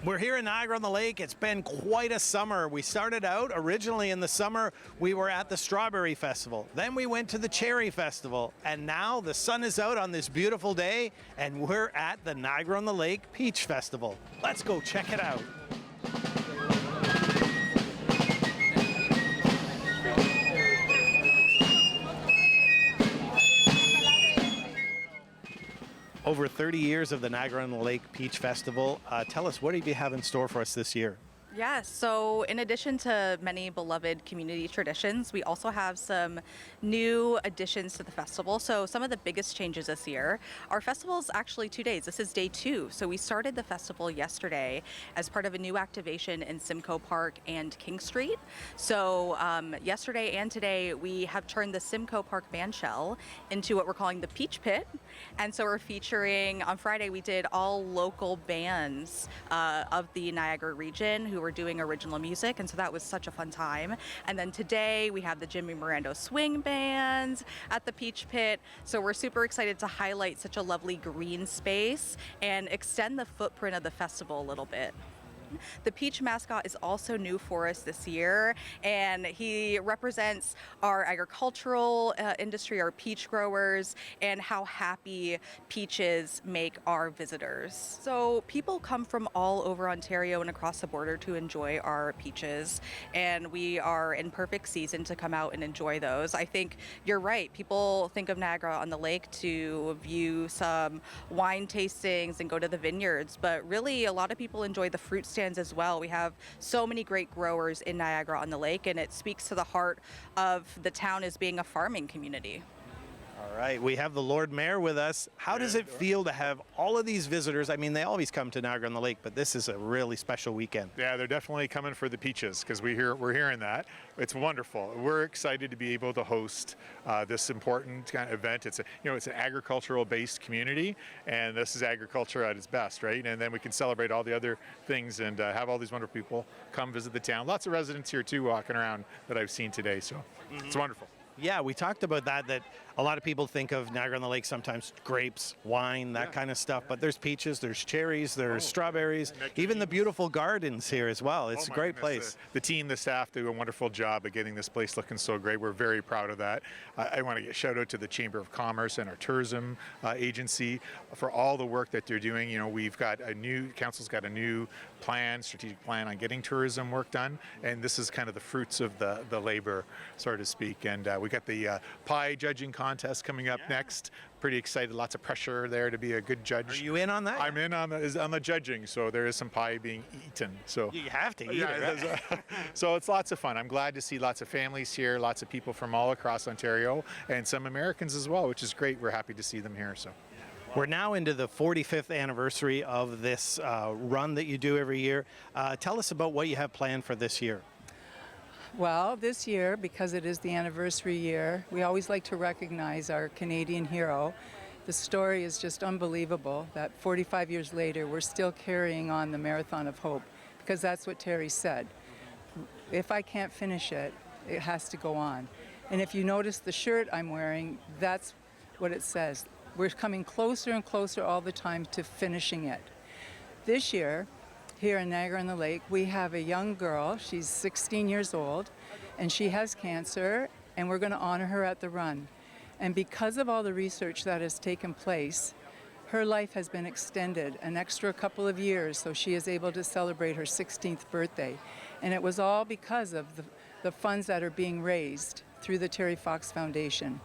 We're here in Niagara-on-the-Lake. It's been quite a summer. We started out originally in the summer, we were at the Strawberry Festival. Then we went to the Cherry Festival. And now the sun is out on this beautiful day and we're at the Niagara-on-the-Lake Peach Festival. Let's go check it out. Over 30 years of the Niagara-on-the-Lake Peach Festival. Tell us, what do you have in store for us this year? Yes, so in addition to many beloved community traditions, we also have some new additions to the festival. So some of the biggest changes this year, our festival is actually 2 days. This is day 2. So we started the festival yesterday as part of a new activation in Simcoe Park and King Street. So yesterday and today, we have turned the Simcoe Park bandshell into what we're calling the Peach Pit. And so we're featuring, on Friday, we did all local bands of the Niagara region who were doing original music, and so that was such a fun time. And then today we have the Jimmy Mirando Swing Band at the Peach Pit, so we're super excited to highlight such a lovely green space and extend the footprint of the festival a little bit. The Peach mascot is also new for us this year, and he represents our agricultural industry, our peach growers, and how happy peaches make our visitors. So people come from all over Ontario and across the border to enjoy our peaches, and we are in perfect season to come out and enjoy those. I think you're right. People think of Niagara-on-the-Lake to view some wine tastings and go to the vineyards, but really a lot of people enjoy the fruit stands as well. We have so many great growers in Niagara-on-the-Lake, and it speaks to the heart of the town as being a farming community. All right, we have the Lord Mayor with us. How does it feel to have all of these visitors? I mean, they always come to Niagara-on-the-Lake, but this is a really special weekend. Yeah, they're definitely coming for the peaches because we're hearing that. It's wonderful. We're excited to be able to host this important kind of event. It's an agricultural-based community, and this is agriculture at its best, right? And then we can celebrate all the other things and have all these wonderful people come visit the town. Lots of residents here too walking around that I've seen today, so It's wonderful. Yeah, we talked about that a lot of people think of Niagara-on-the-Lake sometimes grapes, wine, that kind of stuff, but there's peaches, there's cherries, there's strawberries, even the beautiful gardens here as well. It's a great place. The team, the staff do a wonderful job of getting this place looking so great. We're very proud of that. I want to give a shout out to the Chamber of Commerce and our tourism agency for all the work that they're doing. You know, we've got council's got a new strategic plan on getting tourism work done, and this is kind of the fruits of the labor, so to speak. And we got the pie judging contest coming up next. Pretty excited. Lots of pressure there to be a good judge. Are you in on that? I'm in on the judging, so there is some pie being eaten. So you have to eat it. Right? So it's lots of fun. I'm glad to see lots of families here, lots of people from all across Ontario, and some Americans as well, which is great. We're happy to see them here. So. We're now into the 45th anniversary of this run that you do every year. Tell us about what you have planned for this year. Well, this year, because it is the anniversary year, we always like to recognize our Canadian hero. The story is just unbelievable that 45 years later, we're still carrying on the Marathon of Hope, because that's what Terry said. If I can't finish it, it has to go on. And if you notice the shirt I'm wearing, that's what it says. We're coming closer and closer all the time to finishing it. This year, here in Niagara-on-the-Lake, we have a young girl. She's 16 years old, and she has cancer, and we're going to honor her at the run. And because of all the research that has taken place, her life has been extended an extra couple of years, so she is able to celebrate her 16th birthday. And it was all because of the funds that are being raised through the Terry Fox Foundation.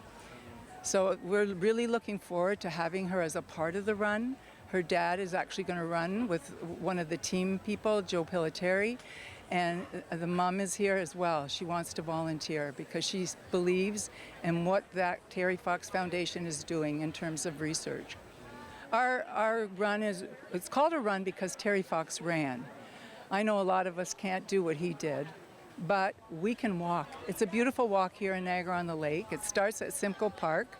So we're really looking forward to having her as a part of the run. Her dad is actually going to run with one of the team people, Joe Pilateri, and the mom is here as well. She wants to volunteer because she believes in what that Terry Fox Foundation is doing in terms of research. Our run it's called a run because Terry Fox ran. I know a lot of us can't do what he did, but we can walk. It's a beautiful walk here in Niagara-on-the-Lake. It starts at Simcoe Park.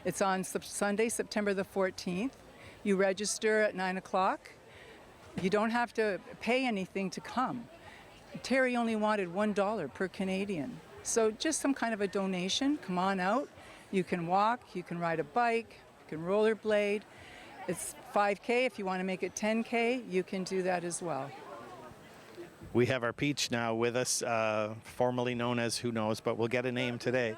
It's on Sunday, September the 14th. You register at 9 o'clock. You don't have to pay anything to come. Terry only wanted $1 per Canadian. So just some kind of a donation. Come on out. You can walk, you can ride a bike, you can rollerblade. It's 5K. If you want to make it 10K, you can do that as well. We have our peach now with us, formerly known as who knows, but we'll get a name today.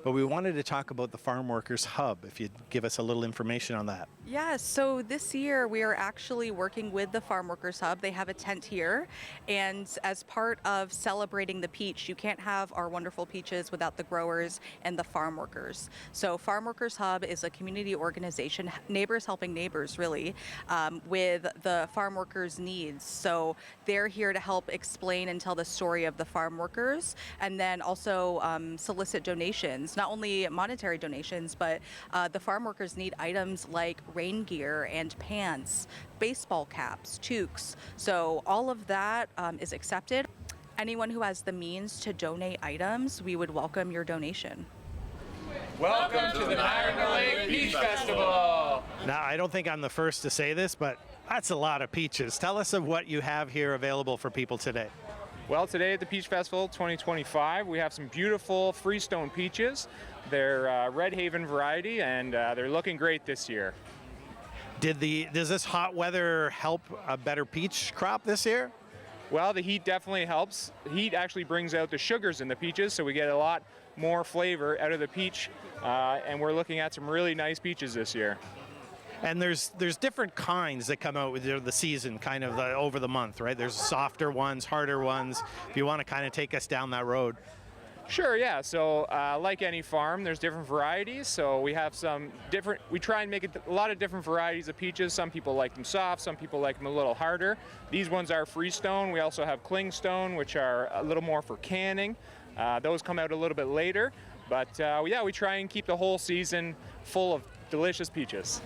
But we wanted to talk about the Farm Workers Hub, if you'd give us a little information on that. Yeah, so this year we are actually working with the Farm Workers Hub. They have a tent here, and as part of celebrating the peach, you can't have our wonderful peaches without the growers and the farm workers. So Farm Workers Hub is a community organization, neighbors helping neighbors really, with the farm workers' needs. So they're here to help explain and tell the story of the farm workers, and then also solicit donations. Not only monetary donations, but the farm workers need items like rain gear and pants, baseball caps, toques. So all of that is accepted. Anyone who has the means to donate items, we would welcome your donation. Welcome to the Niagara-On-The-Lake Peach Festival! Now, I don't think I'm the first to say this, but that's a lot of peaches. Tell us of what you have here available for people today. Well, today at the Peach Festival 2025, we have some beautiful freestone peaches. They're Red Haven variety, and they're looking great this year. Does this hot weather help a better peach crop this year? Well, the heat definitely helps. Heat actually brings out the sugars in the peaches, so we get a lot more flavor out of the peach, and we're looking at some really nice peaches this year. And there's different kinds that come out with the season, kind of over the month, right? There's softer ones, harder ones. If you want to kind of take us down that road. Sure, yeah. So like any farm, there's different varieties. So we have some different, we try and make a lot of different varieties of peaches. Some people like them soft, some people like them a little harder. These ones are freestone. We also have clingstone, which are a little more for canning. Those come out a little bit later. But yeah, we try and keep the whole season full of delicious peaches.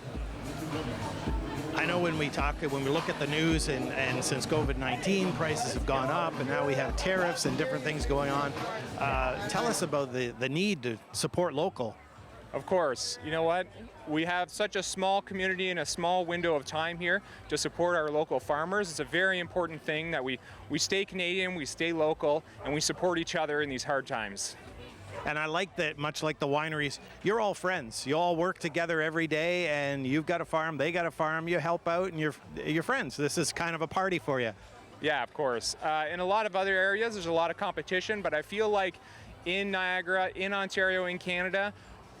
I know when we look at the news, and since COVID-19, prices have gone up, and now we have tariffs and different things going on. Tell us about the need to support local. Of course. You know what? We have such a small community and a small window of time here to support our local farmers. It's a very important thing that we stay Canadian, we stay local, and we support each other in these hard times. And I like that, much like the wineries, you're all friends. You all work together every day, and you've got a farm, they got a farm, you help out, and you're friends. This is kind of a party for you. Yeah, of course. In a lot of other areas, there's a lot of competition, but I feel like in Niagara, in Ontario, in Canada,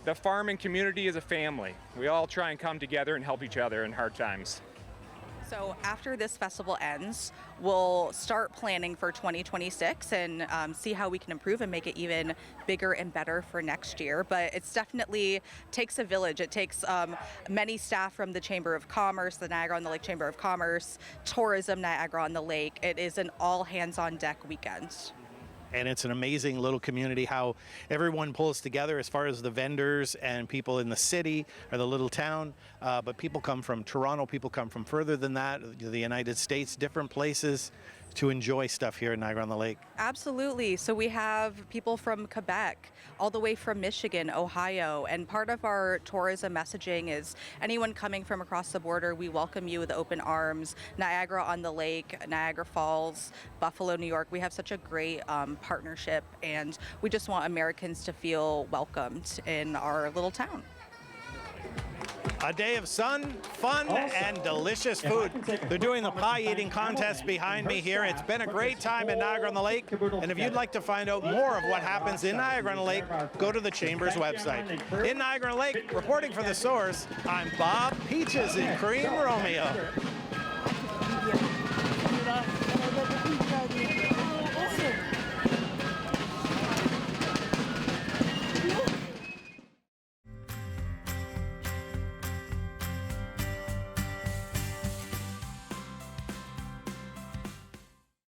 the farming community is a family. We all try and come together and help each other in hard times. So after this festival ends, we'll start planning for 2026 and see how we can improve and make it even bigger and better for next year. But it's definitely takes a village. It takes many staff from the Chamber of Commerce, the Niagara-On-The-Lake Chamber of Commerce, tourism, Niagara-on-the-Lake. It is an all hands on deck weekend. And it's an amazing little community how everyone pulls together as far as the vendors and people in the city or the little town. But people come from Toronto, people come from further than that, the United States, different places to enjoy stuff here in Niagara-on-the-Lake. Absolutely. So we have people from Quebec, all the way from Michigan, Ohio, and part of our tourism messaging is anyone coming from across the border, we welcome you with open arms. Niagara-on-the-Lake, Niagara Falls, Buffalo, New York, we have such a great partnership, and we just want Americans to feel welcomed in our little town. A day of sun, fun, and delicious food. They're doing the pie eating contest behind me here. It's been a great time in Niagara-on-the-Lake. And if you'd like to find out more of what happens in Niagara-on-the-Lake, go to the Chamber's website. In Niagara-on-the-Lake, reporting for The Source, I'm Bob Peaches in Cream Romeo.